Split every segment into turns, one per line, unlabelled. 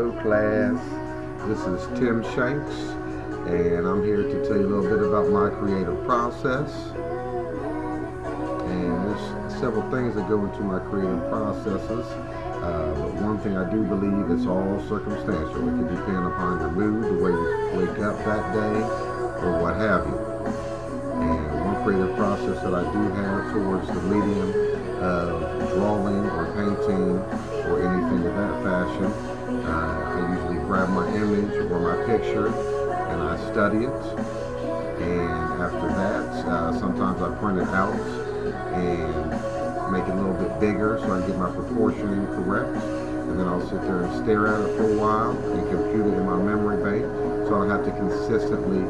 Hello class, this is Tim Shanks, and I'm here to tell you a little bit about my creative process. And there's several things that go into my creative processes, but one thing I do believe is all circumstantial. It can depend upon your mood, the way you wake up that day, or what have you. And one creative process that I do have towards the medium of drawing or painting or anything of that fashion, I usually grab my image or my picture and I study it, and after that sometimes I print it out and make it a little bit bigger so I can get my proportioning correct, and then I'll sit there and stare at it for a while and compute it in my memory bank so I don't have to consistently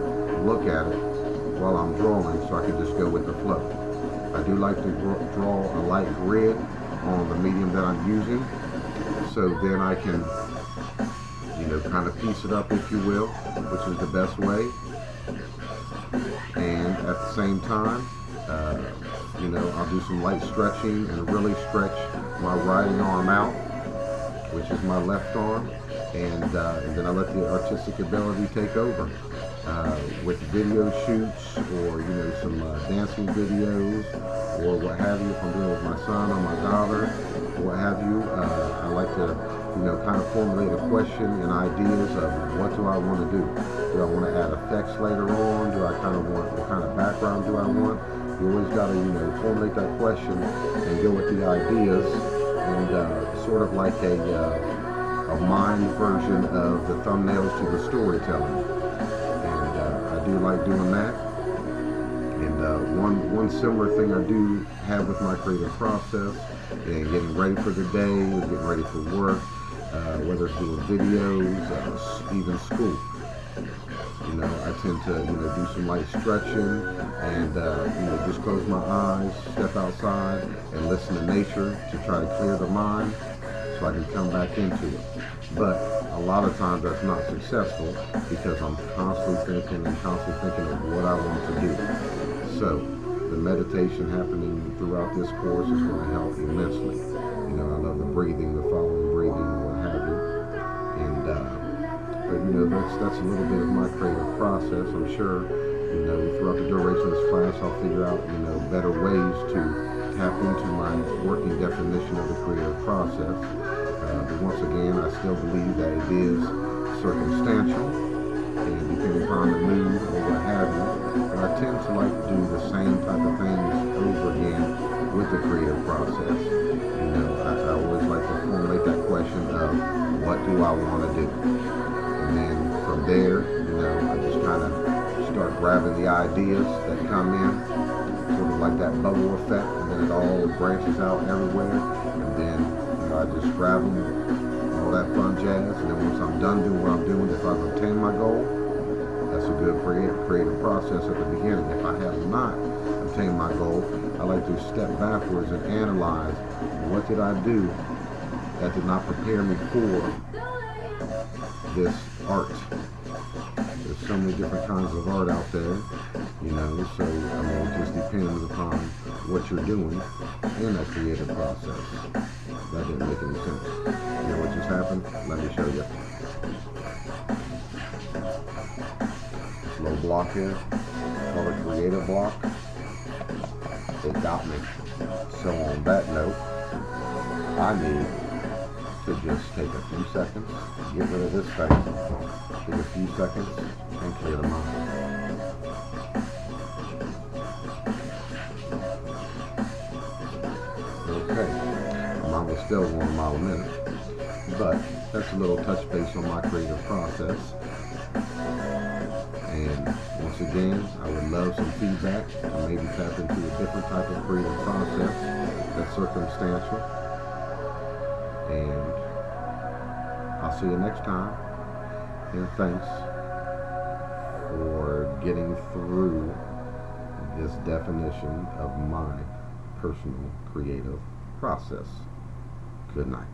look at it while I'm drawing, so I can just go with the flow. I do like to draw a light grid on the medium that I'm using, so then I can, kind of piece it up, if you will, which is the best way. And at the same time, I'll do some light stretching and really stretch my writing arm out, which is my left arm, and then I let the artistic ability take over. With video shoots or some dancing videos or what have you, if I'm doing it with my son or my daughter or what have you, I like to kind of formulate a question and ideas of what do I want to do. Do I want to add effects later on? Do I kind of want, what kind of background do I want? You always got to formulate that question and go with the ideas, and sort of like a mind version of the thumbnails to the storytelling. I do like doing that. And one similar thing I do have with my creative process and getting ready for the day, getting ready for work, whether it's doing videos, even school. I tend to do some light stretching and just close my eyes, step outside, and listen to nature to try to clear the mind so I can come back into it. But a lot of times that's not successful because I'm constantly thinking of what I want to do. So the meditation happening throughout this course is going to help immensely. I love the breathing, the following breathing, what have you. And but that's a little bit of my creative process. I'm sure throughout the duration of this class I'll figure out better ways to tap into my working definition of the creative process. But once again, I still believe that it is circumstantial, and depending upon the mood or what have you. But I tend to like to do the same type of things over again with the creative process. I always like to formulate that question of what do I want to do, and then from there, I just kind of start grabbing the ideas that come in, sort of like that bubble effect, and then it all branches out everywhere, and then I just grab them, all that fun jazz, and then once I'm done doing what I'm doing, if I've obtained my goal, that's a good creative process at the beginning. If I have not obtained my goal, I like to step backwards and analyze what did I do that did not prepare me for this art. There's so many different kinds of art out there, so it just depends upon what you're doing in that creative process. That didn't make any sense. You know what just happened? Let me show you. This little block here, called a creative block. It got me. So on that note, I need to just take a few seconds, get rid of this thing, take a few seconds, and clear the mind. Okay, mine was still 1 mile a minute, but that's a little touch base on my creative process. And once again, I would love some feedback to maybe tap into a different type of creative process that's circumstantial. And I'll see you next time. And thanks for getting through this definition of my personal creative process. Good night.